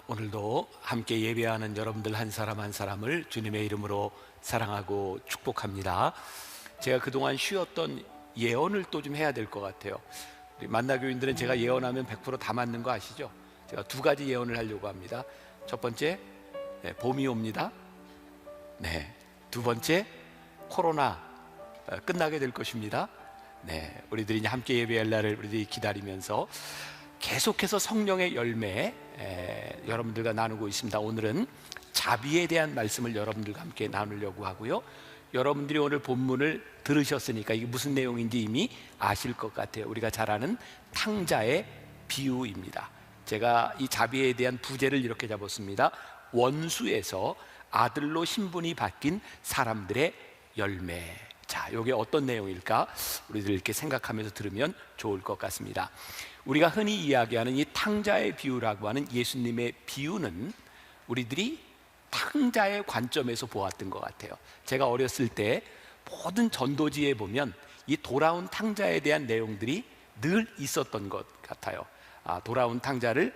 오늘도 함께 예배하는 여러분들 한 사람 한 사람을 주님의 이름으로 사랑하고 축복합니다. 제가 그동안 쉬었던 예언을 또 좀 해야 될 것 같아요. 우리 만나교인들은 제가 예언하면 100%다 맞는 거 아시죠? 제가 두 가지 예언을 하려고 합니다. 첫 번째, 봄이 옵니다. 두 번째, 코로나 끝나게 될 것입니다. 우리들이 이제 함께 예배할 날을 우리들이 기다리면서 계속해서 성령의 열매 여러분들과 나누고 있습니다. 오늘은 자비에 대한 말씀을 여러분들과 함께 나누려고 하고요. 여러분들이 오늘 본문을 들으셨으니까 이게 무슨 내용인지 이미 아실 것 같아요. 우리가 잘 아는 탕자의 비유입니다. 제가 이 자비에 대한 부제를 이렇게 잡았습니다. 원수에서 아들로 신분이 바뀐 사람들의 열매. 자, 이게 어떤 내용일까? 우리들 이렇게 생각하면서 들으면 좋을 것 같습니다. 우리가 흔히 이야기하는 이 탕자의 비유라고 하는 예수님의 비유는 우리들이 탕자의 관점에서 보았던 것 같아요. 제가 어렸을 때 모든 전도지에 보면 이 돌아온 탕자에 대한 내용들이 늘 있었던 것 같아요. 돌아온 탕자를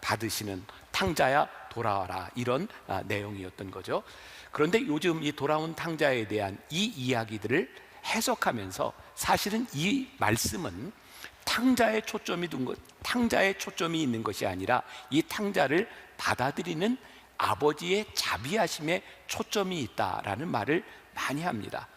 받으시는 탕자야 돌아와라, 이런 내용이었던 거죠. 그런데 요즘 이 돌아온 탕자에 대한 이 이야기들을 해석하면서 사실은 이 말씀은 탕자의 초점이 있는 것이 아니라 이 탕자를 받아들이는 아버지의 자비하심에 초점이 있다라는 말을 많이 합니다.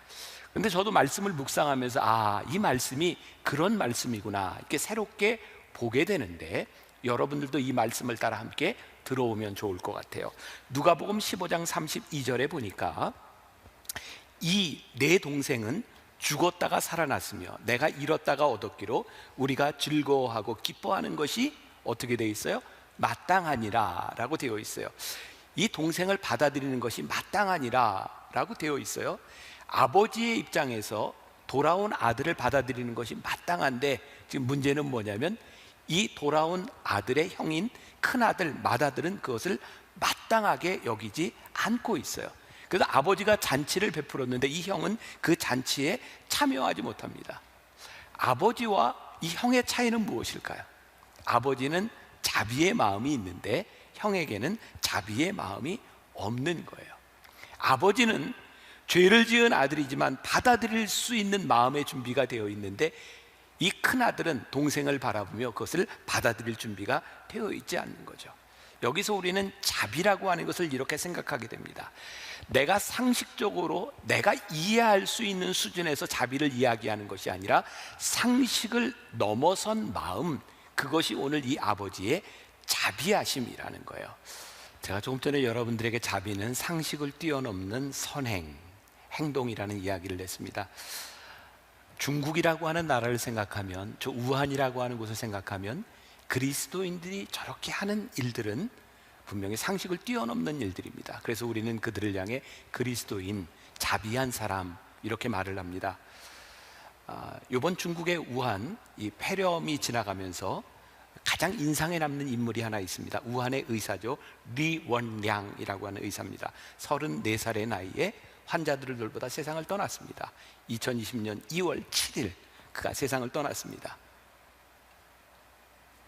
근데 저도 말씀을 묵상하면서 이 말씀이 그런 말씀이구나, 이렇게 새롭게 보게 되는데, 여러분들도 이 말씀을 따라 함께 들어오면 좋을 것 같아요. 누가복음 15장 32절에 보니까 이 내 동생은 죽었다가 살아났으며 내가 잃었다가 얻었기로 우리가 즐거워하고 기뻐하는 것이 어떻게 되어 있어요? 마땅하니라 라고 되어 있어요. 이 동생을 받아들이는 것이 마땅하니라 라고 되어 있어요. 아버지의 입장에서 돌아온 아들을 받아들이는 것이 마땅한데, 지금 문제는 뭐냐면 이 돌아온 아들의 형인 큰아들, 맏아들은 그것을 마땅하게 여기지 않고 있어요. 그래서 아버지가 잔치를 베풀었는데 이 형은 그 잔치에 참여하지 못합니다. 아버지와 이 형의 차이는 무엇일까요? 아버지는 자비의 마음이 있는데 형에게는 자비의 마음이 없는 거예요. 아버지는 죄를 지은 아들이지만 받아들일 수 있는 마음의 준비가 되어 있는데, 이 큰아들은 동생을 바라보며 그것을 받아들일 준비가 되어 있지 않는 거죠. 여기서 우리는 자비라고 하는 것을 이렇게 생각하게 됩니다. 내가 상식적으로 내가 이해할 수 있는 수준에서 자비를 이야기하는 것이 아니라 상식을 넘어선 마음, 그것이 오늘 이 아버지의 자비하심이라는 거예요. 제가 조금 전에 여러분들에게 자비는 상식을 뛰어넘는 선행, 행동이라는 이야기를 했습니다. 중국이라고 하는 나라를 생각하면, 저 우한이라고 하는 곳을 생각하면 그리스도인들이 저렇게 하는 일들은 분명히 상식을 뛰어넘는 일들입니다. 그래서 우리는 그들을 향해 그리스도인, 자비한 사람, 이렇게 말을 합니다. 이번 중국의 우한, 이 폐렴이 지나가면서 가장 인상에 남는 인물이 하나 있습니다. 우한의 의사죠. 리원량이라고 하는 의사입니다. 34살의 나이에 환자들을 돌보다 세상을 떠났습니다. 2020년 2월 7일 그가 세상을 떠났습니다.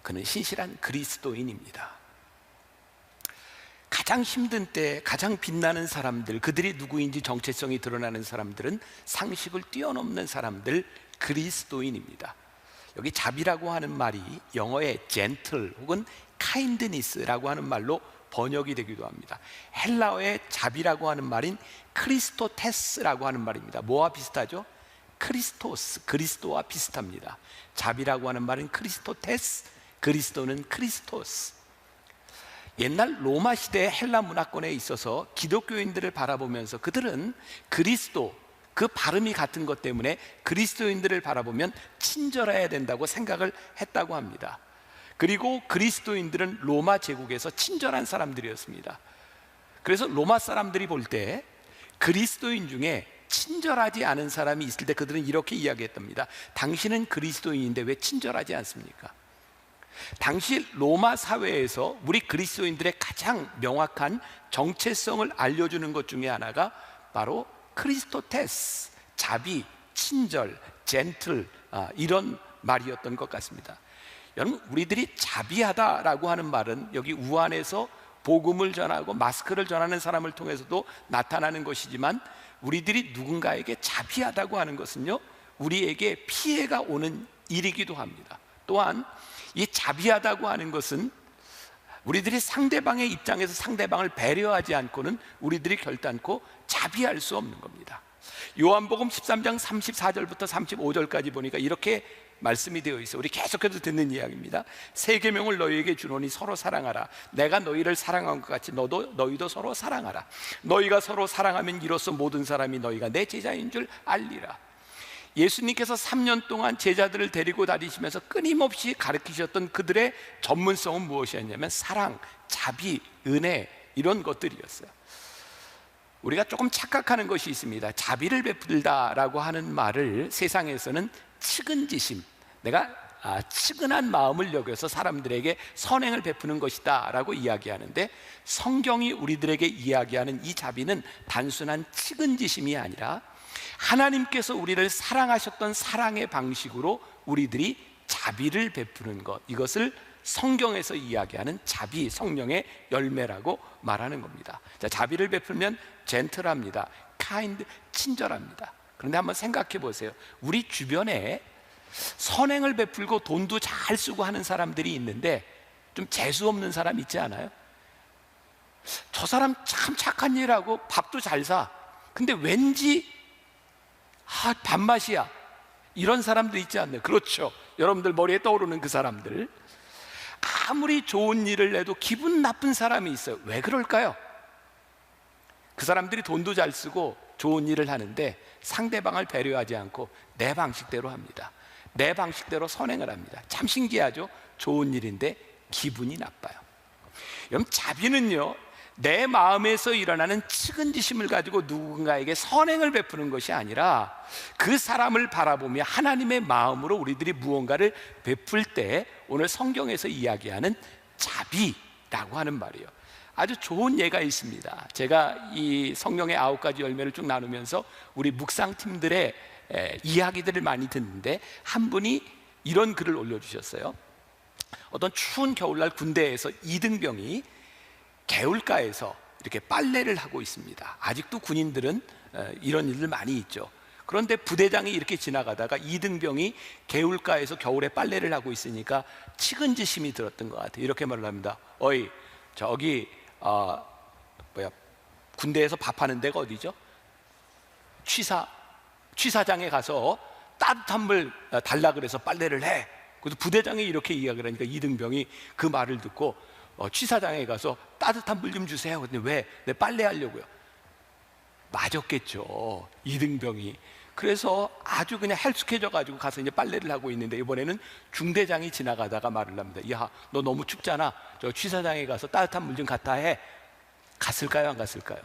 그는 신실한 그리스도인입니다. 가장 힘든 때 가장 빛나는 사람들, 그들이 누구인지 정체성이 드러나는 사람들은 상식을 뛰어넘는 사람들, 그리스도인입니다. 여기 자비라고 하는 말이 영어의 gentle 혹은 kindness라고 하는 말로 번역이 되기도 합니다. 헬라어의 자비라고 하는 말인 크리스토테스라고 하는 말입니다. 뭐와 비슷하죠? 크리스토스, 그리스도와 비슷합니다. 자비라고 하는 말은 크리스토테스, 그리스도는 크리스토스. 옛날 로마 시대 헬라 문화권에 있어서 기독교인들을 바라보면서 그들은 그리스도, 그 발음이 같은 것 때문에 그리스도인들을 바라보면 친절해야 된다고 생각을 했다고 합니다. 그리고 그리스도인들은 로마 제국에서 친절한 사람들이었습니다. 그래서 로마 사람들이 볼 때 그리스도인 중에 친절하지 않은 사람이 있을 때 그들은 이렇게 이야기했답니다. 당신은 그리스도인인데 왜 친절하지 않습니까? 당시 로마 사회에서 우리 그리스도인들의 가장 명확한 정체성을 알려주는 것 중에 하나가 바로 크리스토테스, 자비, 친절, 젠틀, 이런 말이었던 것 같습니다. 여러분, 우리들이 자비하다라고 하는 말은 여기 우한에서 복음을 전하고 마스크를 전하는 사람을 통해서도 나타나는 것이지만, 우리들이 누군가에게 자비하다고 하는 것은요, 우리에게 피해가 오는 일이기도 합니다. 또한 이 자비하다고 하는 것은 우리들이 상대방의 입장에서 상대방을 배려하지 않고는 우리들이 결단코 자비할 수 없는 겁니다. 요한복음 13장 34절부터 35절까지 보니까 이렇게 말씀이 되어 있어요. 우리 계속해서 듣는 이야기입니다. 새 계명을 너희에게 주노니 서로 사랑하라. 내가 너희를 사랑한 것 같이 너희도 서로 사랑하라. 너희가 서로 사랑하면 이로써 모든 사람이 너희가 내 제자인 줄 알리라. 예수님께서 3년 동안 제자들을 데리고 다니시면서 끊임없이 가르치셨던 그들의 전문성은 무엇이었냐면 사랑, 자비, 은혜, 이런 것들이었어요. 우리가 조금 착각하는 것이 있습니다. 자비를 베풀다라고 하는 말을 세상에서는 측은지심, 내가 측은한 마음을 여겨서 사람들에게 선행을 베푸는 것이다 라고 이야기하는데, 성경이 우리들에게 이야기하는 이 자비는 단순한 측은지심이 아니라 하나님께서 우리를 사랑하셨던 사랑의 방식으로 우리들이 자비를 베푸는 것, 이것을 성경에서 이야기하는 자비, 성령의 열매라고 말하는 겁니다. 자, 자비를 베풀면 젠틀합니다. 카인드, 친절합니다. 그런데 한번 생각해 보세요. 우리 주변에 선행을 베풀고 돈도 잘 쓰고 하는 사람들이 있는데 좀 재수 없는 사람 있지 않아요? 저 사람 참 착한 일하고 밥도 잘 사. 근데 왠지 밥맛이야. 이런 사람들 있지 않나요? 그렇죠. 여러분들 머리에 떠오르는 그 사람들. 아무리 좋은 일을 해도 기분 나쁜 사람이 있어요. 왜 그럴까요? 그 사람들이 돈도 잘 쓰고 좋은 일을 하는데 상대방을 배려하지 않고 내 방식대로 합니다. 내 방식대로 선행을 합니다. 참 신기하죠? 좋은 일인데 기분이 나빠요. 여러분, 자비는요, 내 마음에서 일어나는 측은지심을 가지고 누군가에게 선행을 베푸는 것이 아니라 그 사람을 바라보며 하나님의 마음으로 우리들이 무언가를 베풀 때 오늘 성경에서 이야기하는 자비라고 하는 말이에요. 아주 좋은 예가 있습니다. 제가 이 성령의 9가지 열매를 쭉 나누면서 우리 묵상팀들의 이야기들을 많이 듣는데, 한 분이 이런 글을 올려주셨어요. 어떤 추운 겨울날 군대에서 이등병이 개울가에서 이렇게 빨래를 하고 있습니다. 아직도 군인들은 이런 일들 많이 있죠. 그런데 부대장이 이렇게 지나가다가 이등병이 개울가에서 겨울에 빨래를 하고 있으니까 측은지심이 들었던 것 같아요. 이렇게 말을 합니다. 어이, 저기 군대에서 밥하는 데가 어디죠? 취사장에 가서 따뜻한 물 달라 그래서 빨래를 해. 그래서 부대장이 이렇게 이야기를 하니까 이등병이 그 말을 듣고 취사장에 가서 따뜻한 물 좀 주세요. 근데 왜? 내 빨래하려고요. 맞았겠죠, 이등병이. 그래서 아주 그냥 헬쑥해져 가지고 가서 이제 빨래를 하고 있는데, 이번에는 중대장이 지나가다가 말을 합니다. 야, 너 너무 춥잖아. 저 취사장에 가서 따뜻한 물 좀 갖다 해. 갔을까요, 안 갔을까요?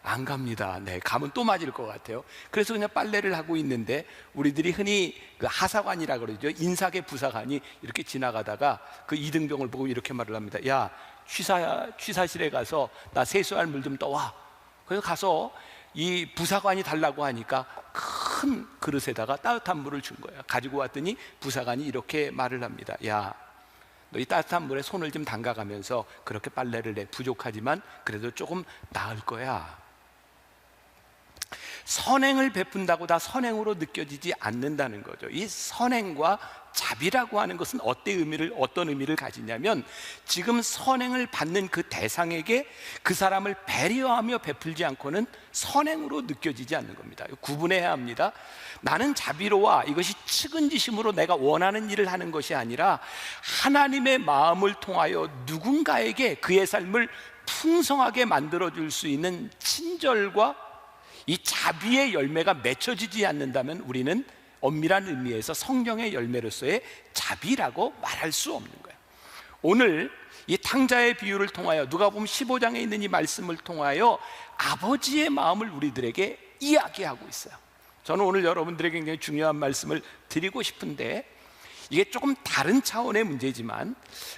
안 갑니다. 네, 가면 또 맞을 것 같아요. 그래서 그냥 빨래를 하고 있는데, 우리들이 흔히 그 하사관이라 그러죠. 인사계 부사관이 이렇게 지나가다가 그 이등병을 보고 이렇게 말을 합니다. 야, 취사실에 가서 나 세수할 물 좀 떠와. 그래서 가서 이 부사관이 달라고 하니까 큰 그릇에다가 따뜻한 물을 준 거예요. 가지고 왔더니 부사관이 이렇게 말을 합니다. 야, 너 이 따뜻한 물에 손을 좀 담가가면서 그렇게 빨래를 해. 부족하지만 그래도 조금 나을 거야. 선행을 베푼다고 다 선행으로 느껴지지 않는다는 거죠. 이 선행과 자비라고 하는 것은 어떤 의미를 가지냐면, 지금 선행을 받는 그 대상에게 그 사람을 배려하며 베풀지 않고는 선행으로 느껴지지 않는 겁니다. 구분해야 합니다. 나는 자비로워, 이것이 측은지심으로 내가 원하는 일을 하는 것이 아니라 하나님의 마음을 통하여 누군가에게 그의 삶을 풍성하게 만들어줄 수 있는 친절과 이 자비의 열매가 맺혀지지 않는다면 우리는 엄밀한 의미에서 성령의 열매로서의 자비라고 말할 수 없는 거예요. 오늘 이 탕자의 비유를 통하여, 누가복음 15장에 있는 이 말씀을 통하여 아버지의 마음을 우리들에게 이야기하고 있어요. 저는 오늘 여러분들에게 굉장히 중요한 말씀을 드리고 싶은데, 이게 조금 다른 차원의 문제지만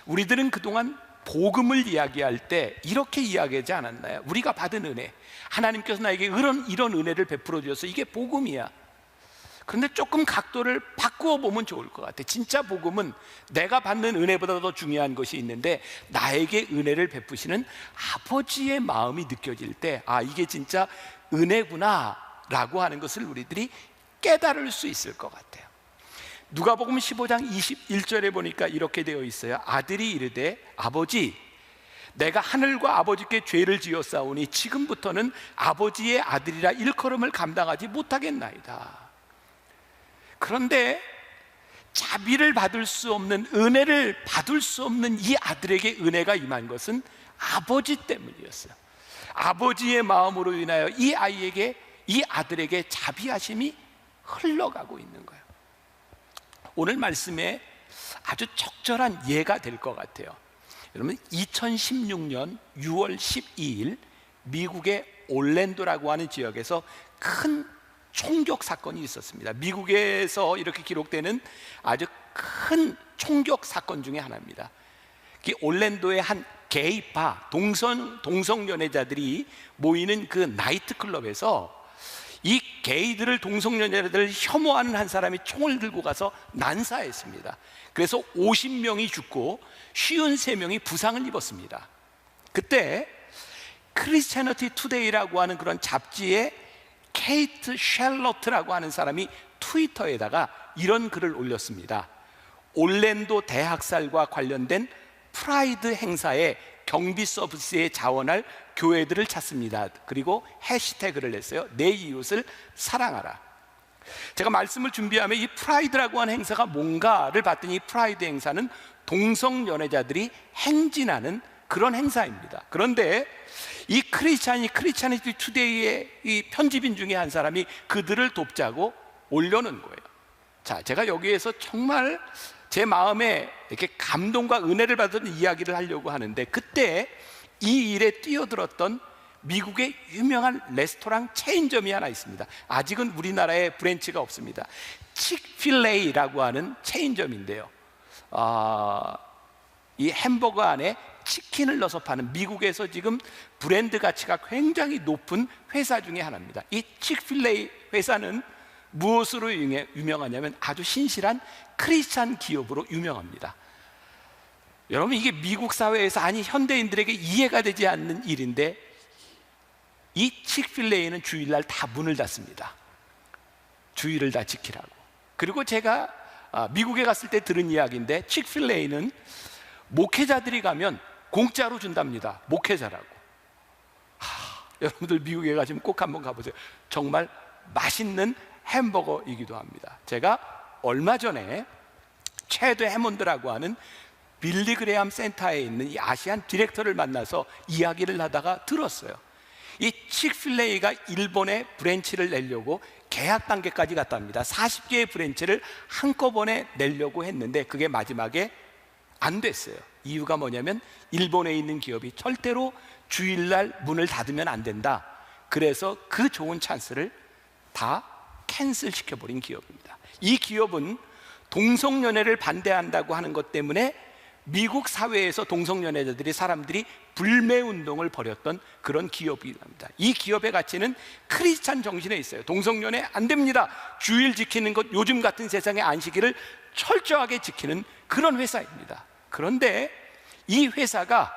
우리들은 그동안 복음을 이야기할 때 이렇게 이야기하지 않았나요? 우리가 받은 은혜, 하나님께서 나에게 이런 은혜를 베풀어 주셔서 이게 복음이야. 그런데 조금 각도를 바꾸어 보면 좋을 것 같아요. 진짜 복음은 내가 받는 은혜보다 더 중요한 것이 있는데, 나에게 은혜를 베푸시는 아버지의 마음이 느껴질 때, 아, 이게 진짜 은혜구나 라고 하는 것을 우리들이 깨달을 수 있을 것 같아요. 누가복음 15장 21절에 보니까 이렇게 되어 있어요. 아들이 이르되 아버지, 내가 하늘과 아버지께 죄를 지었사오니 지금부터는 아버지의 아들이라 일컬음을 감당하지 못하겠나이다. 그런데 자비를 받을 수 없는, 은혜를 받을 수 없는 이 아들에게 은혜가 임한 것은 아버지 때문이었어요. 아버지의 마음으로 인하여 이 아이에게, 이 아들에게 자비하심이 흘러가고 있는 거예요. 오늘 말씀에 아주 적절한 예가 될 것 같아요. 여러분, 2016년 6월 12일 미국의 올랜도라고 하는 지역에서 큰 총격 사건이 있었습니다. 미국에서 이렇게 기록되는 아주 큰 총격 사건 중에 하나입니다. 올랜도의 한 게이바, 동성연애자들이 모이는 그 나이트클럽에서 이 게이들을, 동성연애자들을 혐오하는 한 사람이 총을 들고 가서 난사했습니다. 그래서 50명이 죽고 53명이 부상을 입었습니다. 그때 크리스티애니티 투데이라고 하는 그런 잡지에 케이트 샬럿라고 하는 사람이 트위터에다가 이런 글을 올렸습니다. 올랜도 대학살과 관련된 프라이드 행사에 경비 서비스에 자원할 교회들을 찾습니다. 그리고 해시태그를 냈어요. 내 이웃을 사랑하라. 제가 말씀을 준비하면 이 프라이드라고 하는 행사가 뭔가를 봤더니, 이 프라이드 행사는 동성연애자들이 행진하는 그런 행사입니다. 그런데 이 크리스찬이티 투데이의 이 편집인 중에 한 사람이 그들을 돕자고 올려놓은 거예요. 자, 제가 여기에서 정말 제 마음에 이렇게 감동과 은혜를 받은 이야기를 하려고 하는데, 그때 이 일에 뛰어들었던 미국의 유명한 레스토랑 체인점이 하나 있습니다. 아직은 우리나라에 브랜치가 없습니다. 칙필레이라고 하는 체인점인데요, 이 햄버거 안에 치킨을 넣어서 파는, 미국에서 지금 브랜드 가치가 굉장히 높은 회사 중에 하나입니다. 이 칙필레이 회사는 무엇으로 유명하냐면 아주 신실한 크리스찬 기업으로 유명합니다. 여러분, 이게 미국 사회에서, 아니 현대인들에게 이해가 되지 않는 일인데, 이 칙필레이는 주일날 다 문을 닫습니다. 주일을 다 지키라고. 그리고 제가 미국에 갔을 때 들은 이야기인데, 칙필레이는 목회자들이 가면 공짜로 준답니다. 목회자라고. 여러분들 미국에 가시면 꼭 한번 가보세요. 정말 맛있는 햄버거이기도 합니다. 제가 얼마 전에 최대 해몬드라고 하는 빌리 그레함 센터에 있는 이 아시안 디렉터를 만나서 이야기를 하다가 들었어요. 이 칙필레이가 일본에 브랜치를 내려고 계약 단계까지 갔답니다. 40개의 브랜치를 한꺼번에 내려고 했는데 그게 마지막에 안 됐어요. 이유가 뭐냐면 일본에 있는 기업이 절대로 주일날 문을 닫으면 안 된다. 그래서 그 좋은 찬스를 다 캔슬 시켜버린 기업입니다. 이 기업은 동성연애를 반대한다고 하는 것 때문에 미국 사회에서 동성연애자들이, 사람들이 불매운동을 벌였던 그런 기업이랍니다. 이 기업의 가치는 크리스찬 정신에 있어요. 동성연애 안 됩니다. 주일 지키는 것, 요즘 같은 세상의 안식일을 철저하게 지키는 그런 회사입니다. 그런데 이 회사가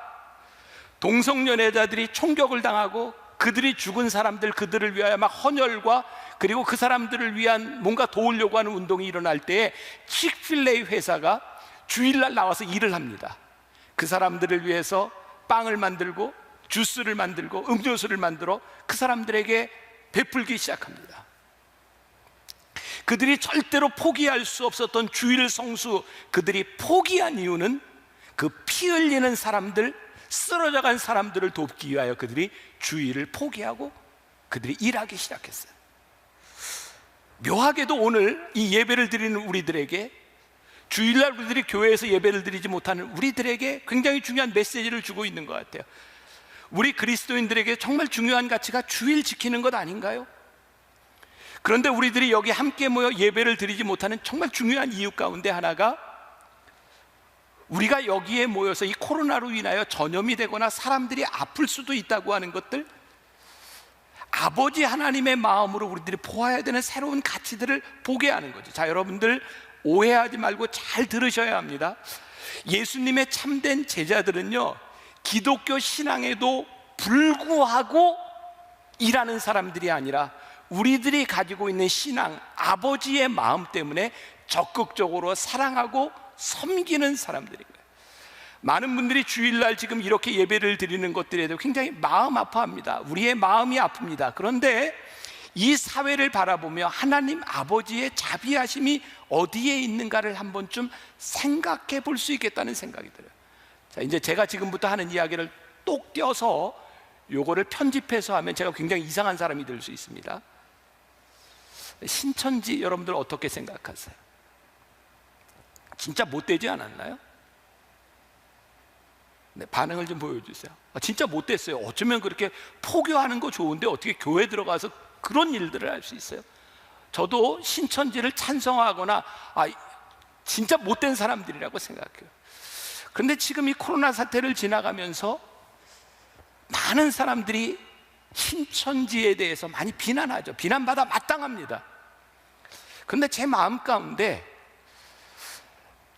동성연애자들이 총격을 당하고 그들이 죽은 사람들, 그들을 위하여 막 헌혈과, 그리고 그 사람들을 위한 뭔가 도우려고 하는 운동이 일어날 때에 칙필레이 회사가 주일날 나와서 일을 합니다. 그 사람들을 위해서 빵을 만들고 주스를 만들고 음료수를 만들어 그 사람들에게 베풀기 시작합니다. 그들이 절대로 포기할 수 없었던 주일 성수, 그들이 포기한 이유는 그 피 흘리는 사람들, 쓰러져간 사람들을 돕기 위하여 그들이 주일을 포기하고 그들이 일하기 시작했어요. 묘하게도 오늘 이 예배를 드리는 우리들에게, 주일날 우리들이 교회에서 예배를 드리지 못하는 우리들에게 굉장히 중요한 메시지를 주고 있는 것 같아요. 우리 그리스도인들에게 정말 중요한 가치가 주일 지키는 것 아닌가요? 그런데 우리들이 여기 함께 모여 예배를 드리지 못하는 정말 중요한 이유 가운데 하나가, 우리가 여기에 모여서 이 코로나로 인하여 전염이 되거나 사람들이 아플 수도 있다고 하는 것들, 아버지 하나님의 마음으로 우리들이 보아야 되는 새로운 가치들을 보게 하는 거죠. 자, 여러분들 오해하지 말고 잘 들으셔야 합니다. 예수님의 참된 제자들은요, 기독교 신앙에도 불구하고 일하는 사람들이 아니라 우리들이 가지고 있는 신앙, 아버지의 마음 때문에 적극적으로 사랑하고 섬기는 사람들인 거예요. 많은 분들이 주일날 지금 이렇게 예배를 드리는 것들에 대해서 굉장히 마음 아파합니다. 우리의 마음이 아픕니다. 그런데 이 사회를 바라보며 하나님 아버지의 자비하심이 어디에 있는가를 한번 좀 생각해 볼 수 있겠다는 생각이 들어요. 자, 이제 제가 지금부터 하는 이야기를 똑 떼어서 요거를 편집해서 하면 제가 굉장히 이상한 사람이 될 수 있습니다. 신천지 여러분들 어떻게 생각하세요? 진짜 못되지 않았나요? 네, 반응을 좀 보여주세요. 진짜 못됐어요. 어쩌면 그렇게 포교하는 거 좋은데 어떻게 교회 들어가서 그런 일들을 할 수 있어요? 저도 신천지를 찬성하거나 진짜 못된 사람들이라고 생각해요. 그런데 지금 이 코로나 사태를 지나가면서 많은 사람들이 신천지에 대해서 많이 비난하죠. 비난받아 마땅합니다. 그런데 제 마음 가운데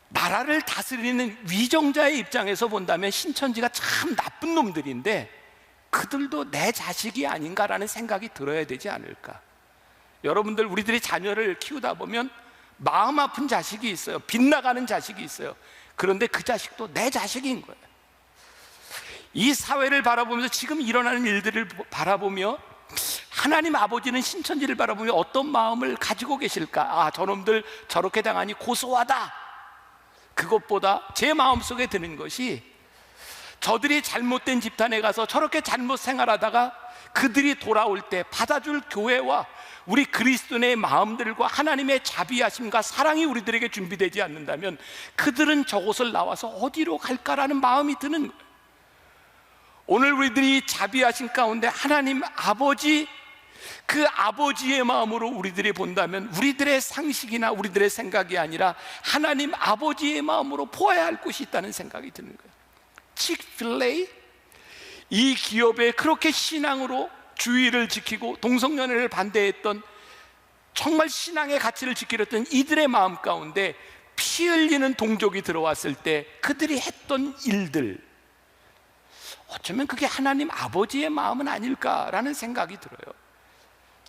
나라를 다스리는 위정자의 입장에서 본다면 신천지가 참 나쁜 놈들인데 그들도 내 자식이 아닌가라는 생각이 들어야 되지 않을까. 여러분들, 우리들이 자녀를 키우다 보면 마음 아픈 자식이 있어요. 빗나가는 자식이 있어요. 그런데 그 자식도 내 자식인 거예요. 이 사회를 바라보면서 지금 일어나는 일들을 바라보며 하나님 아버지는 신천지를 바라보며 어떤 마음을 가지고 계실까? 저놈들 저렇게 당하니 고소하다. 그것보다 제 마음속에 드는 것이 저들이 잘못된 집단에 가서 저렇게 잘못 생활하다가 그들이 돌아올 때 받아줄 교회와 우리 그리스도인의 마음들과 하나님의 자비하심과 사랑이 우리들에게 준비되지 않는다면 그들은 저곳을 나와서 어디로 갈까라는 마음이 드는 거예요. 오늘 우리들이 자비하신 가운데 하나님 아버지, 그 아버지의 마음으로 우리들이 본다면 우리들의 상식이나 우리들의 생각이 아니라 하나님 아버지의 마음으로 보아야 할 곳이 있다는 생각이 드는 거예요. 칙필레이, 이 기업에 그렇게 신앙으로 주의를 지키고 동성연애를 반대했던, 정말 신앙의 가치를 지키려던 이들의 마음 가운데 피 흘리는 동족이 들어왔을 때 그들이 했던 일들, 어쩌면 그게 하나님 아버지의 마음은 아닐까라는 생각이 들어요.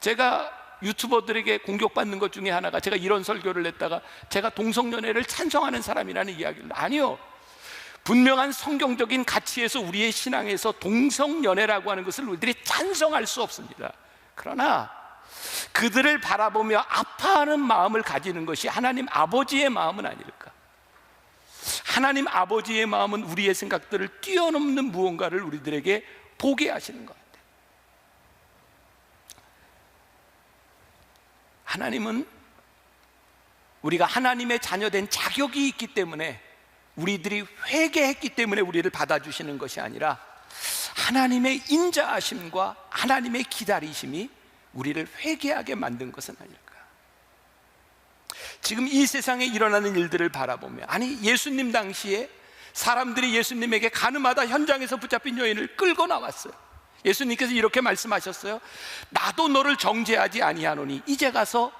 제가 유튜버들에게 공격받는 것 중에 하나가, 제가 이런 설교를 했다가 제가 동성연애를 찬성하는 사람이라는 이야기를, 아니요, 분명한 성경적인 가치에서 우리의 신앙에서 동성연애라고 하는 것을 우리들이 찬성할 수 없습니다. 그러나 그들을 바라보며 아파하는 마음을 가지는 것이 하나님 아버지의 마음은 아닐까. 하나님 아버지의 마음은 우리의 생각들을 뛰어넘는 무언가를 우리들에게 보게 하시는 것 같아요. 하나님은 우리가 하나님의 자녀된 자격이 있기 때문에, 우리들이 회개했기 때문에 우리를 받아주시는 것이 아니라 하나님의 인자하심과 하나님의 기다리심이 우리를 회개하게 만든 것은 아닐까. 지금 이 세상에 일어나는 일들을 바라보며, 아니, 예수님 당시에 사람들이 예수님에게 가늠하다 현장에서 붙잡힌 여인을 끌고 나왔어요. 예수님께서 이렇게 말씀하셨어요. 나도 너를 정죄하지 아니하노니 이제 가서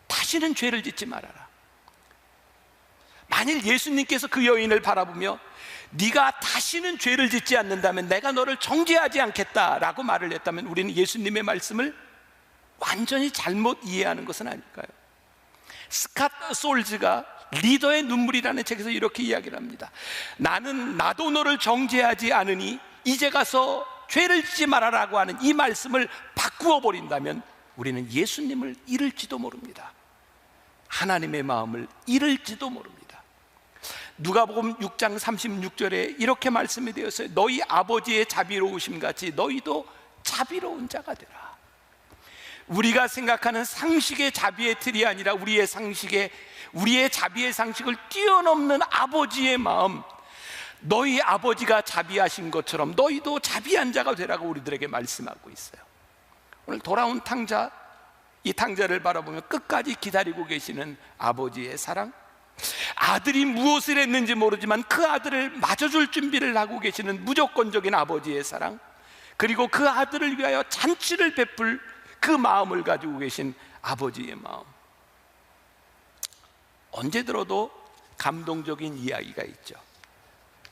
다시는 죄를 짓지 말아라. 만일 예수님께서 그 여인을 바라보며 네가 다시는 죄를 짓지 않는다면 내가 너를 정죄하지 않겠다라고 말을 했다면 우리는 예수님의 말씀을 완전히 잘못 이해하는 것은 아닐까요? 스캇 솔즈가 리더의 눈물이라는 책에서 이렇게 이야기를 합니다. 나도 너를 정죄하지 않으니 이제 가서 죄를 짓지 말아라고 하는 이 말씀을 바꾸어 버린다면 우리는 예수님을 잃을지도 모릅니다. 하나님의 마음을 잃을지도 모릅니다. 누가복음 6장 36절에 이렇게 말씀이 되었어요. 너희 아버지의 자비로우심 같이 너희도 자비로운 자가 되라. 우리가 생각하는 상식의 자비의 틀이 아니라 우리의 자비의 상식을 뛰어넘는 아버지의 마음, 너희 아버지가 자비하신 것처럼 너희도 자비한 자가 되라고 우리들에게 말씀하고 있어요. 오늘 돌아온 탕자, 이 탕자를 바라보며 끝까지 기다리고 계시는 아버지의 사랑, 아들이 무엇을 했는지 모르지만 그 아들을 맞아줄 준비를 하고 계시는 무조건적인 아버지의 사랑, 그리고 그 아들을 위하여 잔치를 베풀 그 마음을 가지고 계신 아버지의 마음. 언제 들어도 감동적인 이야기가 있죠.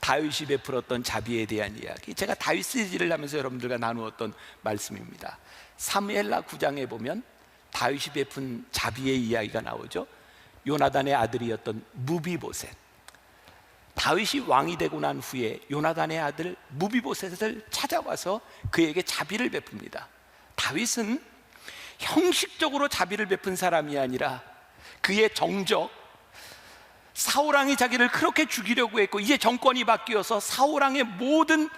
다윗이 베풀었던 자비에 대한 이야기. 제가 다윗 시리즈를 하면서 여러분들과 나누었던 말씀입니다. 사무엘하 9장에 보면 다윗이 베푼 자비의 이야기가 나오죠. 요나단의 아들이었던 무비보셋. 다윗이 왕이 되고 난 후에 요나단의 아들 무비보셋을 찾아와서 그에게 자비를 베풉니다. 다윗은 형식적으로 자비를 베푼 사람이 아니라 그의 정적, 사울왕이 자기를 그렇게 죽이려고 했고 이제 정권이 바뀌어서 사울왕의 모든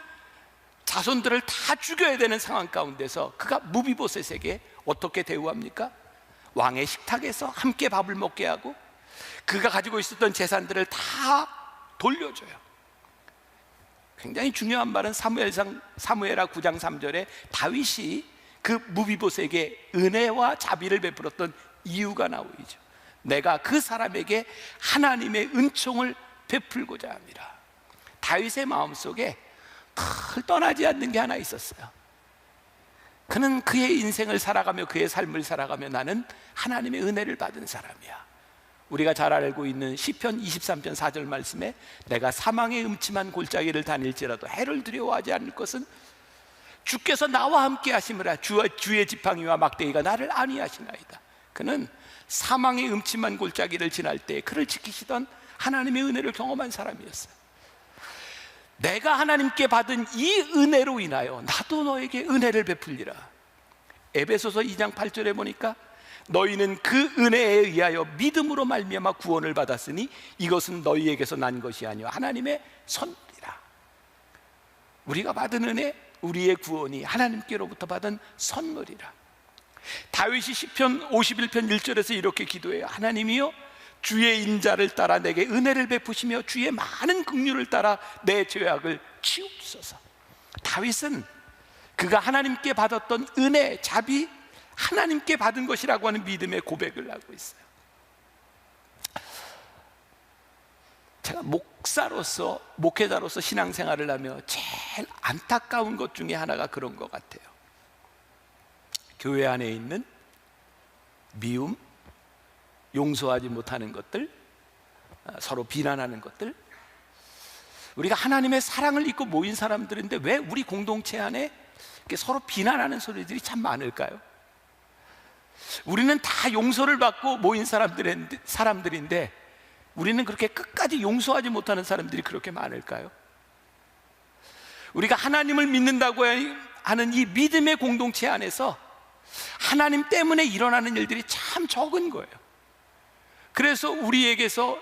자손들을 다 죽여야 되는 상황 가운데서 그가 무비보셋에게 어떻게 대우합니까? 왕의 식탁에서 함께 밥을 먹게 하고 그가 가지고 있었던 재산들을 다 돌려줘요. 굉장히 중요한 말은 사무엘하 9장 3절에 다윗이 그 무비보셋에게 은혜와 자비를 베풀었던 이유가 나오죠. 내가 그 사람에게 하나님의 은총을 베풀고자 합니다. 다윗의 마음속에 늘 떠나지 않는 게 하나 있었어요. 그는 그의 인생을 살아가며 그의 삶을 살아가며 나는 하나님의 은혜를 받은 사람이야. 우리가 잘 알고 있는 시편 23편 4절 말씀에 내가 사망의 음침한 골짜기를 다닐지라도 해를 두려워하지 않을 것은 주께서 나와 함께 하심이라. 주의 지팡이와 막대기가 나를 안위하시나이다. 그는 사망의 음침한 골짜기를 지날 때 그를 지키시던 하나님의 은혜를 경험한 사람이었어요. 내가 하나님께 받은 이 은혜로 인하여 나도 너에게 은혜를 베풀리라. 에베소서 2장 8절에 보니까 너희는 그 은혜에 의하여 믿음으로 말미암아 구원을 받았으니 이것은 너희에게서 난 것이 아니요 하나님의 선물이라. 우리가 받은 은혜, 우리의 구원이 하나님께로부터 받은 선물이라. 다윗이 시편 51편 1절에서 이렇게 기도해요. 하나님이여 주의 인자를 따라 내게 은혜를 베푸시며 주의 많은 긍휼을 따라 내 죄악을 치우소서. 다윗은 그가 하나님께 받았던 은혜, 자비, 하나님께 받은 것이라고 하는 믿음의 고백을 하고 있어요. 제가 목회자로서 신앙생활을 하며 제일 안타까운 것 중에 하나가 그런 것 같아요. 교회 안에 있는 미움, 용서하지 못하는 것들, 서로 비난하는 것들. 우리가 하나님의 사랑을 입고 모인 사람들인데 왜 우리 공동체 안에 서로 비난하는 소리들이 참 많을까요? 우리는 다 용서를 받고 모인 사람들인데 우리는 그렇게 끝까지 용서하지 못하는 사람들이 그렇게 많을까요? 우리가 하나님을 믿는다고 하는 이 믿음의 공동체 안에서 하나님 때문에 일어나는 일들이 참 적은 거예요. 그래서 우리에게서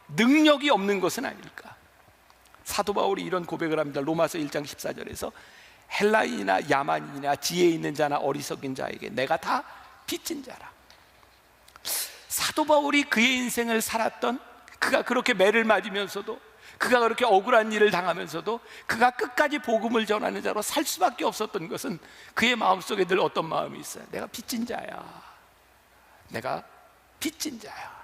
능력이 없는 것은 아닐까. 사도 바울이 이런 고백을 합니다. 로마서 1장 14절에서 헬라인이나 야만인이나 지혜 있는 자나 어리석은 자에게 내가 다 빚진 자라. 사도 바울이 그의 인생을 살았던, 그가 그렇게 매를 맞으면서도, 그가 그렇게 억울한 일을 당하면서도 그가 끝까지 복음을 전하는 자로 살 수밖에 없었던 것은 그의 마음속에 늘 어떤 마음이 있어요. 내가 빚진 자야. 내가 빚진 자야.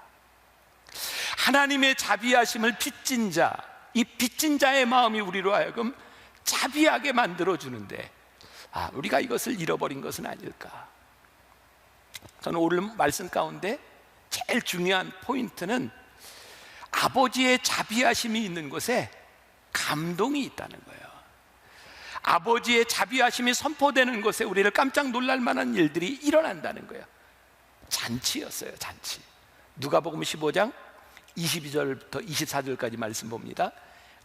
하나님의 자비하심을 빚진 자, 이 빚진 자의 마음이 우리로 하여금 자비하게 만들어주는데 우리가 이것을 잃어버린 것은 아닐까. 저는 오늘 말씀 가운데 제일 중요한 포인트는 아버지의 자비하심이 있는 곳에 감동이 있다는 거예요. 아버지의 자비하심이 선포되는 곳에 우리를 깜짝 놀랄 만한 일들이 일어난다는 거예요. 잔치였어요, 잔치. 누가복음 15장 22절부터 24절까지 말씀 봅니다.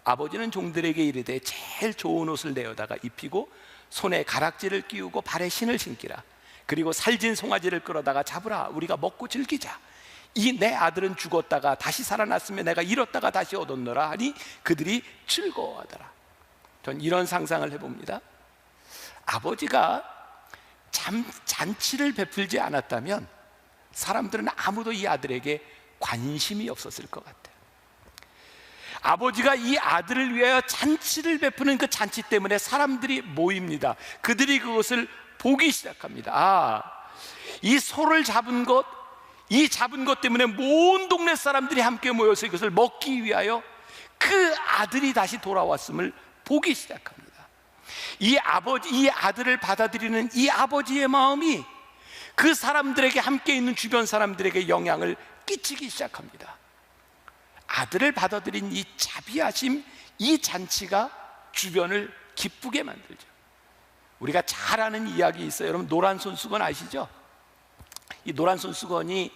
아버지는 종들에게 이르되 제일 좋은 옷을 내어다가 입히고 손에 가락지를 끼우고 발에 신을 신기라. 그리고 살진 송아지를 끌어다가 잡으라. 우리가 먹고 즐기자. 이 내 아들은 죽었다가 다시 살아났으며 내가 잃었다가 다시 얻었노라 하니 그들이 즐거워하더라. 전 이런 상상을 해봅니다. 아버지가 잔치를 베풀지 않았다면 사람들은 아무도 이 아들에게 관심이 없었을 것 같아요. 아버지가 이 아들을 위하여 잔치를 베푸는 그 잔치 때문에 사람들이 모입니다. 그들이 그것을 보기 시작합니다. 이 소를 잡은 것, 이 잡은 것 때문에 온 동네 사람들이 함께 모여서 이것을 먹기 위하여 그 아들이 다시 돌아왔음을 보기 시작합니다. 이 아들을 받아들이는 이 아버지의 마음이 그 사람들에게, 함께 있는 주변 사람들에게 영향을 끼치기 시작합니다. 아들을 받아들인 이 자비하심, 이 잔치가 주변을 기쁘게 만들죠. 우리가 잘 아는 이야기 있어요. 여러분, 노란 손수건 아시죠? 이 노란 손수건이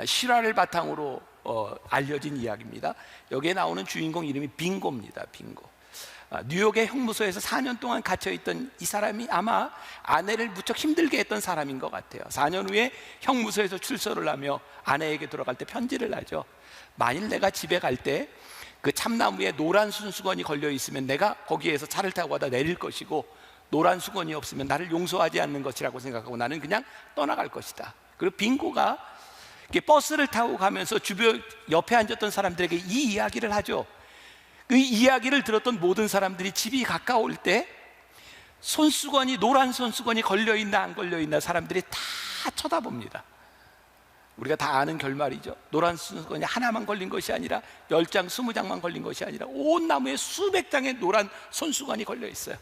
실화를 바탕으로 알려진 이야기입니다. 여기에 나오는 주인공 이름이 빙고입니다. 빙고. 뉴욕의 형무소에서 4년 동안 갇혀있던 이 사람이 아마 아내를 무척 힘들게 했던 사람인 것 같아요. 4년 후에 형무소에서 출소를 하며 아내에게 돌아갈 때 편지를 하죠. 만일 내가 집에 갈 때 그 참나무에 노란 손수건이 걸려 있으면 내가 거기에서 차를 타고 가다 내릴 것이고, 노란 수건이 없으면 나를 용서하지 않는 것이라고 생각하고 나는 그냥 떠나갈 것이다. 그리고 빙고가 버스를 타고 가면서 주변 옆에 앉았던 사람들에게 이 이야기를 하죠. 그 이야기를 들었던 모든 사람들이 집이 가까울 때 손수건이, 노란 손수건이 걸려있나 안 걸려있나 사람들이 다 쳐다봅니다. 우리가 다 아는 결말이죠. 노란 손수건이 하나만 걸린 것이 아니라 10장, 20장만 걸린 것이 아니라 온 나무에 수백 장의 노란 손수건이 걸려 있어요.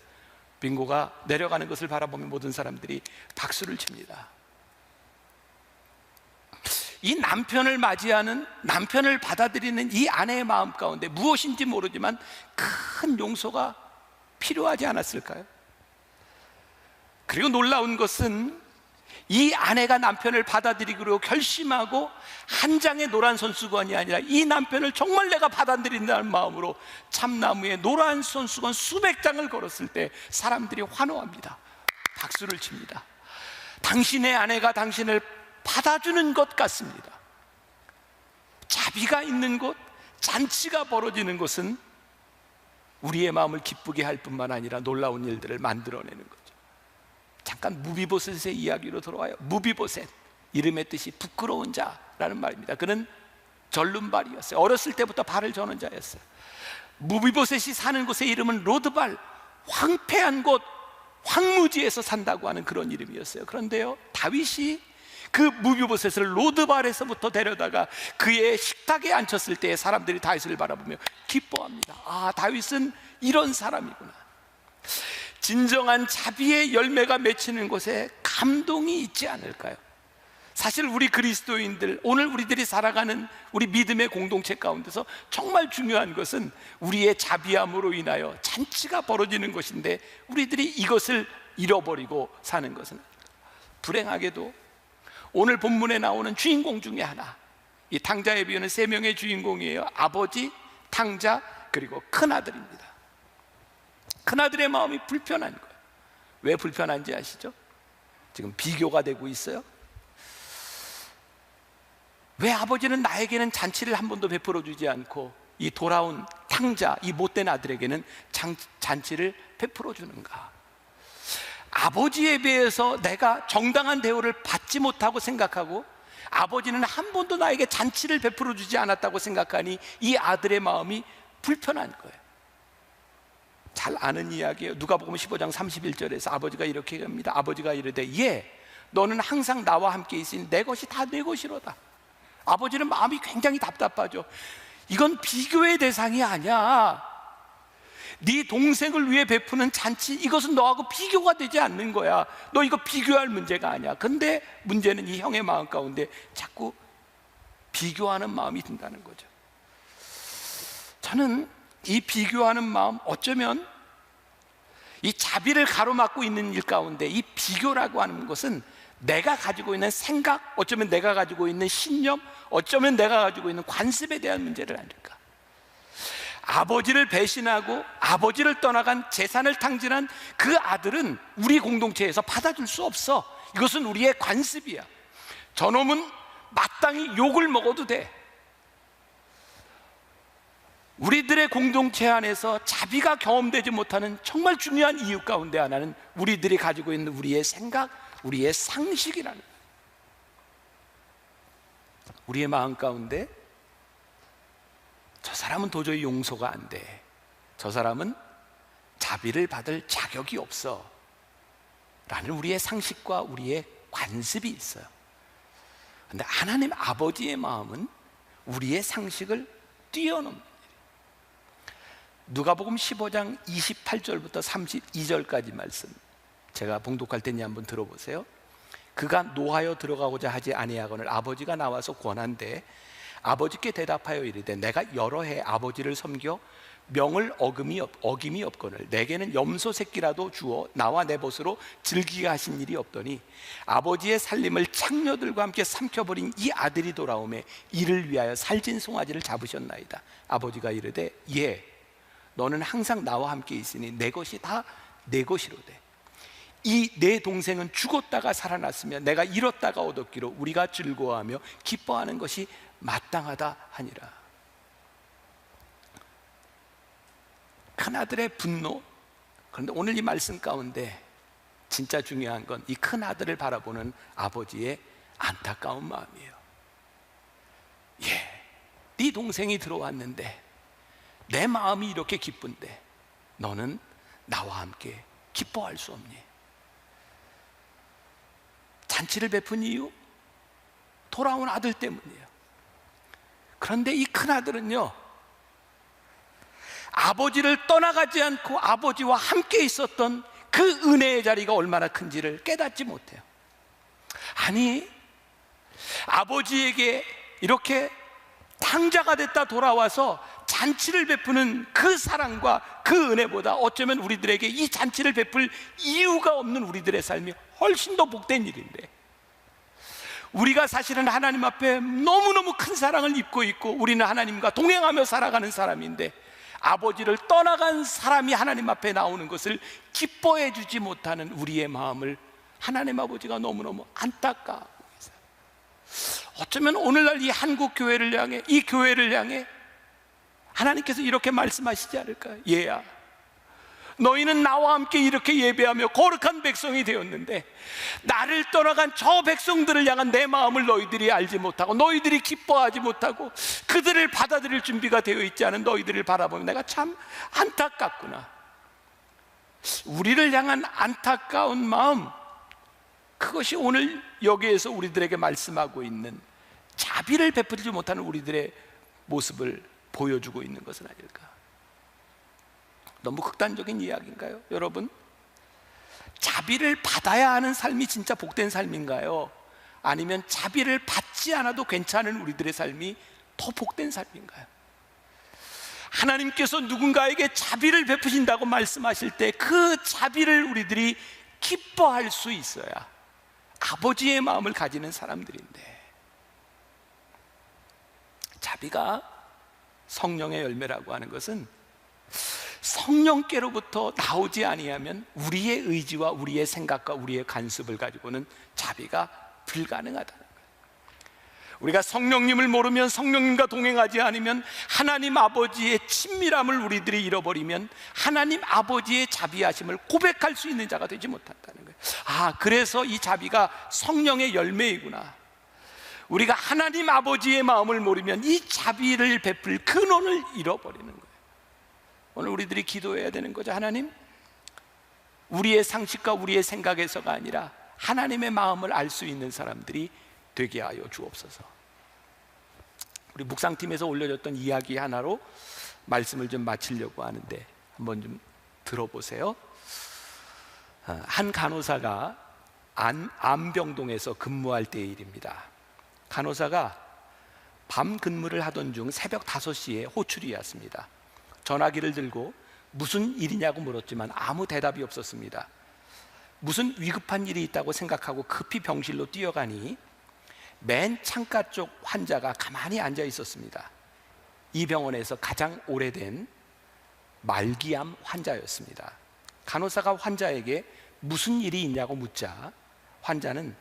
빙고가 내려가는 것을 바라보며 모든 사람들이 박수를 칩니다. 이 남편을 맞이하는, 남편을 받아들이는 이 아내의 마음 가운데 무엇인지 모르지만 큰 용서가 필요하지 않았을까요? 그리고 놀라운 것은 이 아내가 남편을 받아들이기로 결심하고 한 장의 노란 손수건이 아니라 이 남편을 정말 내가 받아들인다는 마음으로 참나무에 노란 손수건 수백 장을 걸었을 때 사람들이 환호합니다. 박수를 칩니다. 당신의 아내가 당신을 받아주는 것 같습니다. 자비가 있는 곳, 잔치가 벌어지는 곳은 우리의 마음을 기쁘게 할 뿐만 아니라 놀라운 일들을 만들어내는 거죠. 잠깐 무비보셋의 이야기로 돌아와요. 무비보셋, 이름의 뜻이 부끄러운 자라는 말입니다. 그는 절름발이었어요. 어렸을 때부터 발을 저는 자였어요. 무비보셋이 사는 곳의 이름은 로드발, 황폐한 곳, 황무지에서 산다고 하는 그런 이름이었어요. 그런데요, 다윗이 그 무비보셋을 로드발에서부터 데려다가 그의 식탁에 앉혔을 때 사람들이 다윗을 바라보며 기뻐합니다. 아, 다윗은 이런 사람이구나. 진정한 자비의 열매가 맺히는 곳에 감동이 있지 않을까요? 사실 우리 그리스도인들, 오늘 우리들이 살아가는 우리 믿음의 공동체 가운데서 정말 중요한 것은 우리의 자비함으로 인하여 잔치가 벌어지는 것인데, 우리들이 이것을 잃어버리고 사는 것은, 불행하게도 오늘 본문에 나오는 주인공 중에 하나, 이 탕자의 비유는 3명의 주인공이에요. 아버지, 탕자, 그리고 큰아들입니다. 큰아들의 마음이 불편한 거예요. 왜 불편한지 아시죠? 지금 비교가 되고 있어요. 왜 아버지는 나에게는 잔치를 한 번도 베풀어 주지 않고 이 돌아온 탕자, 이 못된 아들에게는 잔치를 베풀어 주는가? 아버지에 비해서 내가 정당한 대우를 받지 못하고 생각하고, 아버지는 한 번도 나에게 잔치를 베풀어 주지 않았다고 생각하니 이 아들의 마음이 불편한 거예요. 잘 아는 이야기예요. 누가복음 15장 31절에서 아버지가 이렇게 합니다. 아버지가 이르되, 예, 너는 항상 나와 함께 있으니 내 것이 다 내 것이로다. 아버지는 마음이 굉장히 답답하죠. 이건 비교의 대상이 아니야. 네 동생을 위해 베푸는 잔치, 이것은 너하고 비교가 되지 않는 거야. 너 이거 비교할 문제가 아니야. 근데 문제는 이 형의 마음 가운데 자꾸 비교하는 마음이 든다는 거죠. 저는 이 비교하는 마음, 어쩌면 이 자비를 가로막고 있는 일 가운데 이 비교라고 하는 것은 내가 가지고 있는 생각, 어쩌면 내가 가지고 있는 신념, 어쩌면 내가 가지고 있는 관습에 대한 문제를 아닐까. 아버지를 배신하고 아버지를 떠나간 재산을 탕진한 그 아들은 우리 공동체에서 받아줄 수 없어. 이것은 우리의 관습이야. 저놈은 마땅히 욕을 먹어도 돼. 우리들의 공동체 안에서 자비가 경험되지 못하는 정말 중요한 이유 가운데 하나는 우리들이 가지고 있는 우리의 생각, 우리의 상식이라는 거예요. 우리의 마음 가운데 저 사람은 도저히 용서가 안 돼, 저 사람은 자비를 받을 자격이 없어 라는 우리의 상식과 우리의 관습이 있어요. 그런데 하나님 아버지의 마음은 우리의 상식을 뛰어넘는, 누가복음 15장 28절부터 32절까지 말씀, 제가 봉독할 테니 한번 들어보세요. 그가 노하여 들어가고자 하지 아니하거늘 아버지가 나와서 권한대 아버지께 대답하여 이르되 내가 여러 해 아버지를 섬겨 명을 어김이 없거늘 내게는 염소 새끼라도 주어 나와 내 벗으로 즐기게 하신 일이 없더니 아버지의 살림을 창녀들과 함께 삼켜버린 이 아들이 돌아오매 이를 위하여 살진 송아지를 잡으셨나이다. 아버지가 이르되 예, 너는 항상 나와 함께 있으니 내 것이 다 내 것이로되 이 내 동생은 죽었다가 살아났으며 내가 잃었다가 얻었기로 우리가 즐거워하며 기뻐하는 것이 마땅하다 하니라. 큰아들의 분노. 그런데 오늘 이 말씀 가운데 진짜 중요한 건 이 큰아들을 바라보는 아버지의 안타까운 마음이에요. 예, 네 동생이 들어왔는데 내 마음이 이렇게 기쁜데 너는 나와 함께 기뻐할 수 없니? 잔치를 베푼 이유? 돌아온 아들 때문이에요. 그런데 이 큰아들은요, 아버지를 떠나가지 않고 아버지와 함께 있었던 그 은혜의 자리가 얼마나 큰지를 깨닫지 못해요. 아니, 아버지에게 이렇게 탕자가 됐다 돌아와서 잔치를 베푸는 그 사랑과 그 은혜보다 어쩌면 우리들에게 이 잔치를 베풀 이유가 없는 우리들의 삶이 훨씬 더 복된 일인데, 우리가 사실은 하나님 앞에 너무너무 큰 사랑을 입고 있고 우리는 하나님과 동행하며 살아가는 사람인데 아버지를 떠나간 사람이 하나님 앞에 나오는 것을 기뻐해 주지 못하는 우리의 마음을 하나님 아버지가 너무너무 안타까워하고 있어요. 어쩌면 오늘날 이 한국 교회를 향해, 이 교회를 향해 하나님께서 이렇게 말씀하시지 않을까요? 얘야, 너희는 나와 함께 이렇게 예배하며 거룩한 백성이 되었는데 나를 떠나간 저 백성들을 향한 내 마음을 너희들이 알지 못하고 너희들이 기뻐하지 못하고 그들을 받아들일 준비가 되어 있지 않은 너희들을 바라보면 내가 참 안타깝구나. 우리를 향한 안타까운 마음, 그것이 오늘 여기에서 우리들에게 말씀하고 있는 자비를 베풀지 못하는 우리들의 모습을 보여주고 있는 것은 아닐까. 너무 극단적인 이야기인가요? 여러분, 자비를 받아야 하는 삶이 진짜 복된 삶인가요? 아니면 자비를 받지 않아도 괜찮은 우리들의 삶이 더 복된 삶인가요? 하나님께서 누군가에게 자비를 베푸신다고 말씀하실 때 그 자비를 우리들이 기뻐할 수 있어야 아버지의 마음을 가지는 사람들인데, 자비가 성령의 열매라고 하는 것은 성령께로부터 나오지 아니하면 우리의 의지와 우리의 생각과 우리의 간섭을 가지고는 자비가 불가능하다는 거예요. 우리가 성령님을 모르면, 성령님과 동행하지 않으면, 하나님 아버지의 친밀함을 우리들이 잃어버리면 하나님 아버지의 자비하심을 고백할 수 있는 자가 되지 못한다는 거예요. 아, 그래서 이 자비가 성령의 열매이구나. 우리가 하나님 아버지의 마음을 모르면 이 자비를 베풀 근원을 잃어버리는 거예요. 오늘 우리들이 기도해야 되는 거죠. 하나님, 우리의 상식과 우리의 생각에서가 아니라 하나님의 마음을 알 수 있는 사람들이 되게 하여 주옵소서. 우리 묵상팀에서 올려줬던 이야기 하나로 말씀을 좀 마치려고 하는데 한번 좀 들어보세요. 한 간호사가 안병동에서 근무할 때의 일입니다. 간호사가 밤 근무를 하던 중 새벽 5시에 호출이 왔습니다. 전화기를 들고 무슨 일이냐고 물었지만 아무 대답이 없었습니다. 무슨 위급한 일이 있다고 생각하고 급히 병실로 뛰어가니 맨 창가 쪽 환자가 가만히 앉아 있었습니다. 이 병원에서 가장 오래된 말기암 환자였습니다. 간호사가 환자에게 무슨 일이 있냐고 묻자 환자는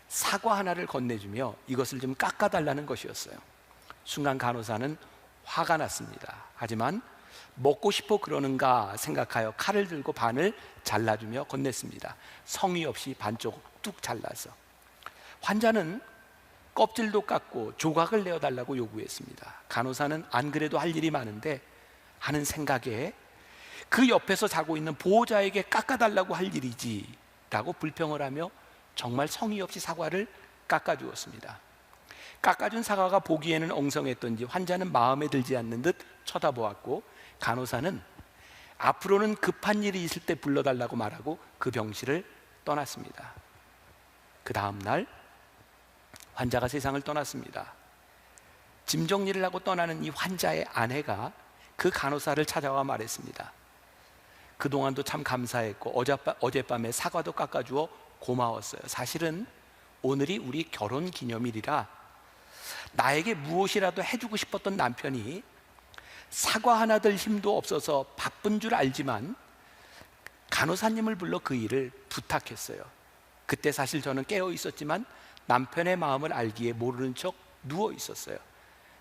사과 하나를 건네주며 이것을 좀 깎아달라는 것이었어요. 순간 간호사는 화가 났습니다. 하지만 먹고 싶어 그러는가 생각하여 칼을 들고 반을 잘라주며 건넸습니다. 성의 없이 반쪽 뚝 잘라서. 환자는 껍질도 깎고 조각을 내어달라고 요구했습니다. 간호사는 안 그래도 할 일이 많은데 하는 생각에 그 옆에서 자고 있는 보호자에게 깎아달라고 할 일이지 라고 불평을 하며 정말 성의 없이 사과를 깎아주었습니다. 깎아준 사과가 보기에는 엉성했던지 환자는 마음에 들지 않는 듯 쳐다보았고 간호사는 앞으로는 급한 일이 있을 때 불러달라고 말하고 그 병실을 떠났습니다. 그 다음 날 환자가 세상을 떠났습니다. 짐 정리를 하고 떠나는 이 환자의 아내가 그 간호사를 찾아와 말했습니다. 그동안도 참 감사했고 어젯밤에 사과도 깎아주어 고마웠어요. 사실은 오늘이 우리 결혼 기념일이라 나에게 무엇이라도 해주고 싶었던 남편이 사과 하나 들 힘도 없어서 바쁜 줄 알지만 간호사님을 불러 그 일을 부탁했어요. 그때 사실 저는 깨어 있었지만 남편의 마음을 알기에 모르는 척 누워 있었어요.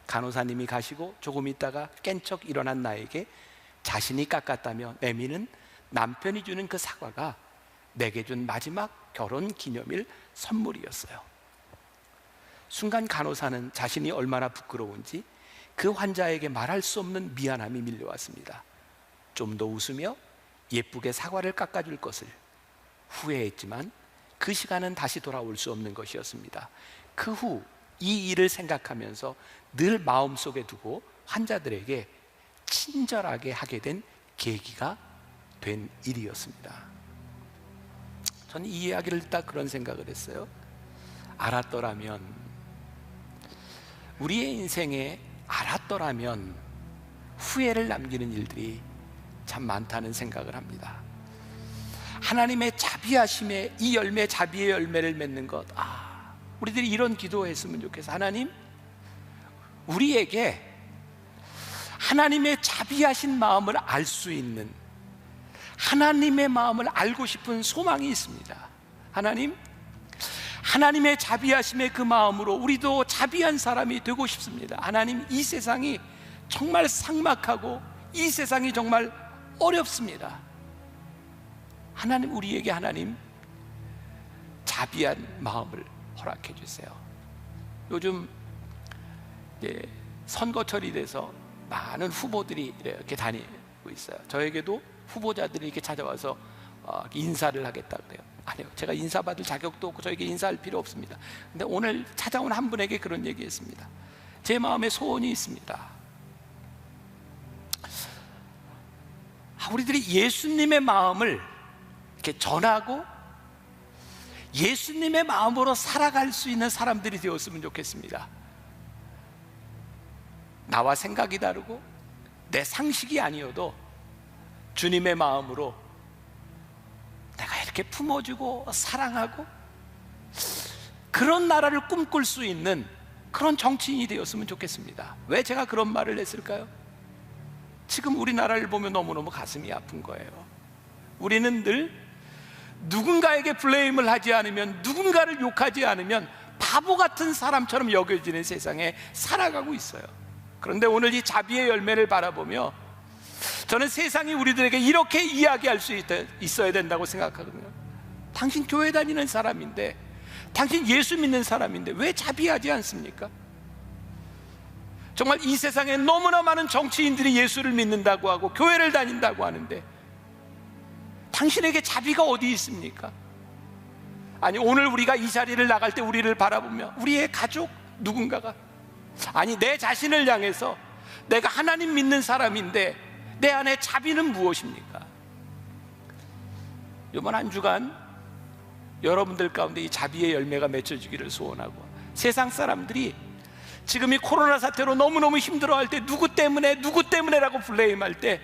간호사님이 가시고 조금 있다가 깬 척 일어난 나에게 자신이 깎았다며 내미는 남편이 주는 그 사과가 내게 준 마지막 결혼 기념일 선물이었어요. 순간 간호사는 자신이 얼마나 부끄러운지 그 환자에게 말할 수 없는 미안함이 밀려왔습니다. 좀 더 웃으며 예쁘게 사과를 깎아줄 것을 후회했지만 그 시간은 다시 돌아올 수 없는 것이었습니다. 그 후 이 일을 생각하면서 늘 마음속에 두고 환자들에게 친절하게 하게 된 계기가 된 일이었습니다. 저는 이 이야기를 듣다 그런 생각을 했어요. 알았더라면, 우리의 인생에 알았더라면 후회를 남기는 일들이 참 많다는 생각을 합니다. 하나님의 자비하심에 이 열매, 자비의 열매를 맺는 것, 우리들이 이런 기도했으면 좋겠어요. 하나님, 우리에게 하나님의 자비하신 마음을 알 수 있는, 하나님의 마음을 알고 싶은 소망이 있습니다. 하나님, 하나님의 자비하심의 그 마음으로 우리도 자비한 사람이 되고 싶습니다. 하나님, 이 세상이 정말 삭막하고 이 세상이 정말 어렵습니다. 하나님, 우리에게 하나님 자비한 마음을 허락해 주세요. 요즘 선거철이 돼서 많은 후보들이 이렇게 다니고 있어요. 저에게도 후보자들이 이렇게 찾아와서 인사를 하겠다 그래요. 아니요, 제가 인사받을 자격도 없고 저에게 인사할 필요 없습니다. 근데 오늘 찾아온 한 분에게 그런 얘기했습니다. 제 마음에 소원이 있습니다. 우리들이 예수님의 마음을 이렇게 전하고 예수님의 마음으로 살아갈 수 있는 사람들이 되었으면 좋겠습니다. 나와 생각이 다르고 내 상식이 아니어도 주님의 마음으로 내가 이렇게 품어주고 사랑하고 그런 나라를 꿈꿀 수 있는 그런 정치인이 되었으면 좋겠습니다. 왜 제가 그런 말을 했을까요? 지금 우리나라를 보면 너무너무 가슴이 아픈 거예요. 우리는 늘 누군가에게 블레임을 하지 않으면, 누군가를 욕하지 않으면 바보 같은 사람처럼 여겨지는 세상에 살아가고 있어요. 그런데 오늘 이 자비의 열매를 바라보며 저는 세상이 우리들에게 이렇게 이야기할 수 있어야 된다고 생각하거든요. 당신 교회 다니는 사람인데, 당신 예수 믿는 사람인데 왜 자비하지 않습니까? 정말 이 세상에 너무나 많은 정치인들이 예수를 믿는다고 하고 교회를 다닌다고 하는데 당신에게 자비가 어디 있습니까? 아니, 오늘 우리가 이 자리를 나갈 때 우리를 바라보며 우리의 가족 누군가가, 아니 내 자신을 향해서 내가 하나님 믿는 사람인데 내 안에 자비는 무엇입니까? 이번 한 주간 여러분들 가운데 이 자비의 열매가 맺혀지기를 소원하고, 세상 사람들이 지금 이 코로나 사태로 너무너무 힘들어할 때 누구 때문에라고 블레임할 때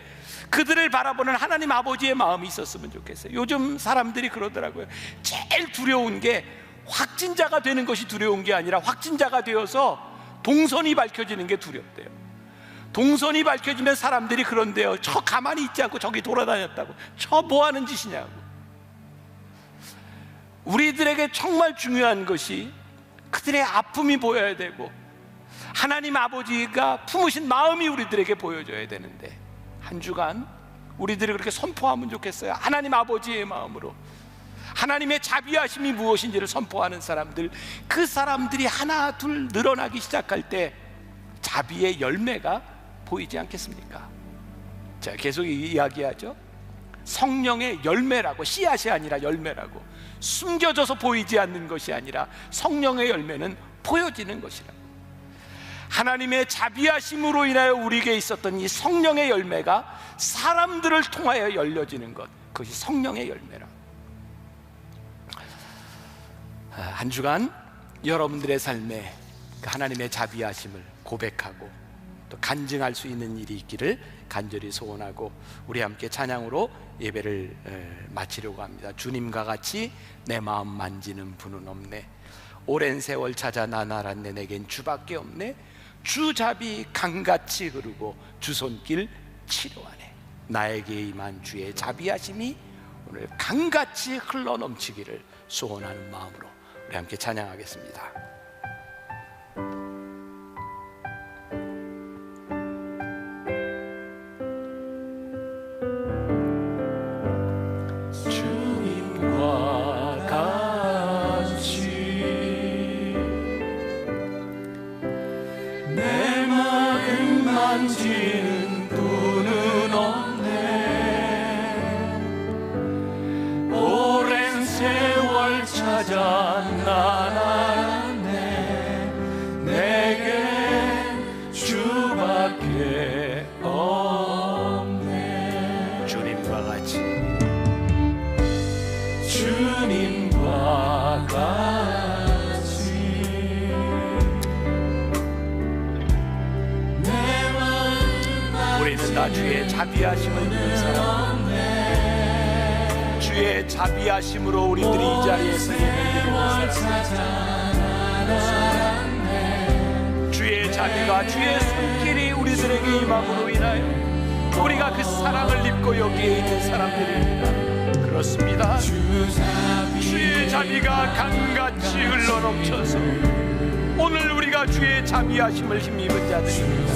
그들을 바라보는 하나님 아버지의 마음이 있었으면 좋겠어요. 요즘 사람들이 그러더라고요. 제일 두려운 게 확진자가 되는 것이 두려운 게 아니라 확진자가 되어서 동선이 밝혀지는 게 두렵대요. 동선이 밝혀지면 사람들이 그런데요, 저 가만히 있지 않고 저기 돌아다녔다고, 저 뭐 하는 짓이냐고. 우리들에게 정말 중요한 것이 그들의 아픔이 보여야 되고 하나님 아버지가 품으신 마음이 우리들에게 보여줘야 되는데, 한 주간 우리들이 그렇게 선포하면 좋겠어요. 하나님 아버지의 마음으로 하나님의 자비하심이 무엇인지를 선포하는 사람들, 그 사람들이 하나 둘 늘어나기 시작할 때 자비의 열매가 보이지 않겠습니까? 자, 계속 이야기하죠. 성령의 열매라고, 씨앗이 아니라 열매라고. 숨겨져서 보이지 않는 것이 아니라 성령의 열매는 보여지는 것이라고. 하나님의 자비하심으로 인하여 우리에게 있었던 이 성령의 열매가 사람들을 통하여 열려지는 것, 그것이 성령의 열매라. 한 주간 여러분들의 삶에 하나님의 자비하심을 고백하고 또 간증할 수 있는 일이 있기를 간절히 소원하고, 우리 함께 찬양으로 예배를 마치려고 합니다. 주님과 같이 내 마음 만지는 분은 없네. 오랜 세월 찾아 나날았네. 내겐 주밖에 없네. 주 자비 강같이 흐르고 주 손길 치료하네. 나에게 임한 주의 자비하심이 오늘 강같이 흘러넘치기를 소원하는 마음으로 우리 함께 찬양하겠습니다. 만지는 분은 없네. 오랜 세월 찾아 나날았네. 내겐 주밖에 없네. 주님과 같이, 주님과 같이 나 주의 자비하심을 입는 사람, 주의 자비하심으로 우리들이 이 자리에서 예배드리는 사람, 주의 자비가 주의 손길이 우리들에게 임함으로 인하여 우리가 그 사랑을 입고 여기에 있는 사람들입니다. 그렇습니다. 주의 자비가 강같이 흘러넘쳐서 오늘 우리가 주의 자비하심을 힘입은 자들입니다.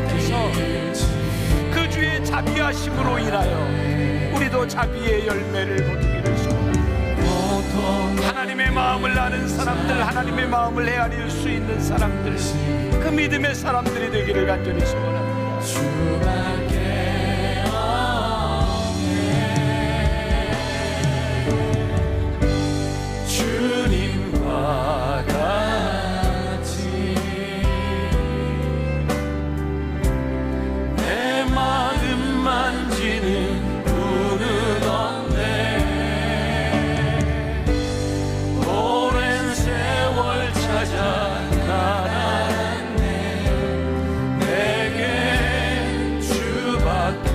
그래서 그 주의 자비하심으로 인하여 우리도 자비의 열매를 거두기를 소원합니다. 하나님의 마음을 아는 사람들, 하나님의 마음을 헤아릴 수 있는 사람들, 그 믿음의 사람들이 되기를 간절히 소원합니다. 주밖에 없네. 주님과 같이 내 마음 만지는 분은 없네. 오랜 세월 찾아 나날았네. 내겐 주밖에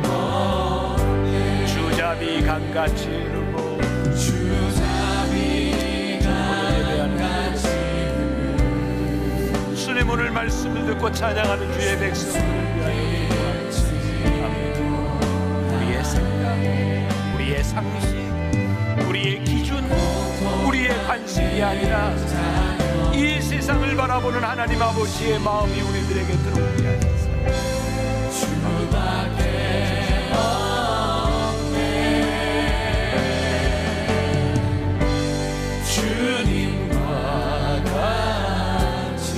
없네. 주자비 강같이 흐르고 주자비 강같이 주님 오늘 말씀을 듣고 찬양하는 주의 백성들을 위하여 우리의 생각, 우리의 상식, 우리의 기준, 우리의 관심이 아니라 이 세상을 바라보는 하나님 아버지의 마음이 우리들에게 들어오게 하소서. 주밖에 없네. 주님과 같이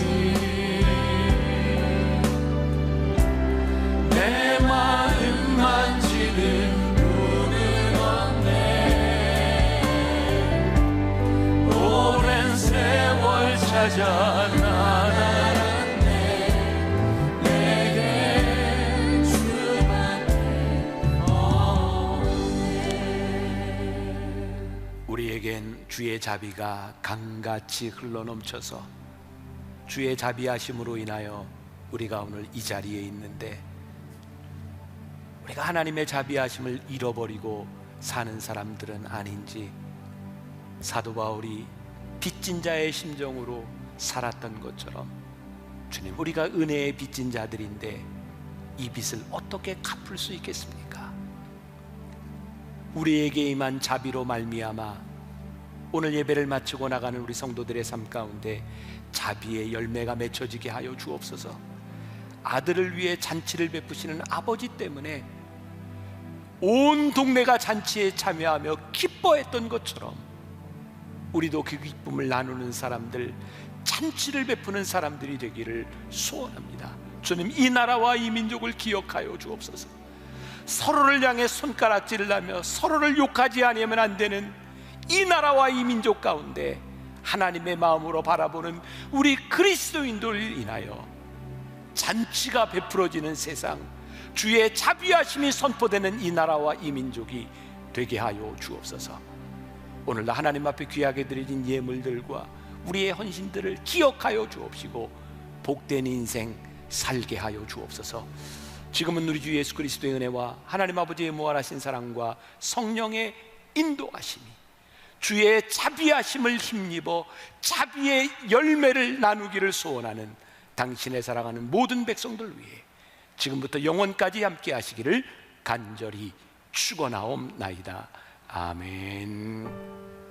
내 마음 만지는 분은 없네. 오랜 세월 찾아 나날았네. 내겐 주밖에 없네. 우리에겐 주의 자비가 강같이 흘러넘쳐서 주의 자비하심으로 인하여 우리가 오늘 이 자리에 있는데, 우리가 하나님의 자비하심을 잃어버리고 사는 사람들은 아닌지, 사도 바울이 빚진 자의 심정으로 살았던 것처럼, 주님, 우리가 은혜의 빚진 자들인데 이 빚을 어떻게 갚을 수 있겠습니까? 우리에게 임한 자비로 말미암아 오늘 예배를 마치고 나가는 우리 성도들의 삶 가운데 자비의 열매가 맺혀지게 하여 주옵소서. 아들을 위해 잔치를 베푸시는 아버지 때문에 온 동네가 잔치에 참여하며 기뻐했던 것처럼 우리도 그 기쁨을 나누는 사람들, 잔치를 베푸는 사람들이 되기를 소원합니다. 주님, 이 나라와 이 민족을 기억하여 주옵소서. 서로를 향해 손가락질을 하며 서로를 욕하지 아니하면 안 되는 이 나라와 이 민족 가운데 하나님의 마음으로 바라보는 우리 그리스도인들을 인하여 잔치가 베풀어지는 세상, 주의 자비하심이 선포되는 이 나라와 이 민족이 되게 하여 주옵소서. 오늘날 하나님 앞에 귀하게 드려진 예물들과 우리의 헌신들을 기억하여 주옵시고 복된 인생 살게 하여 주옵소서. 지금은 우리 주 예수 그리스도의 은혜와 하나님 아버지의 무한하신 사랑과 성령의 인도하심이 주의 자비하심을 힘입어 자비의 열매를 나누기를 소원하는 당신의 사랑하는 모든 백성들 위해 지금부터 영원까지 함께 하시기를 간절히 축원하옵나이다. 아멘.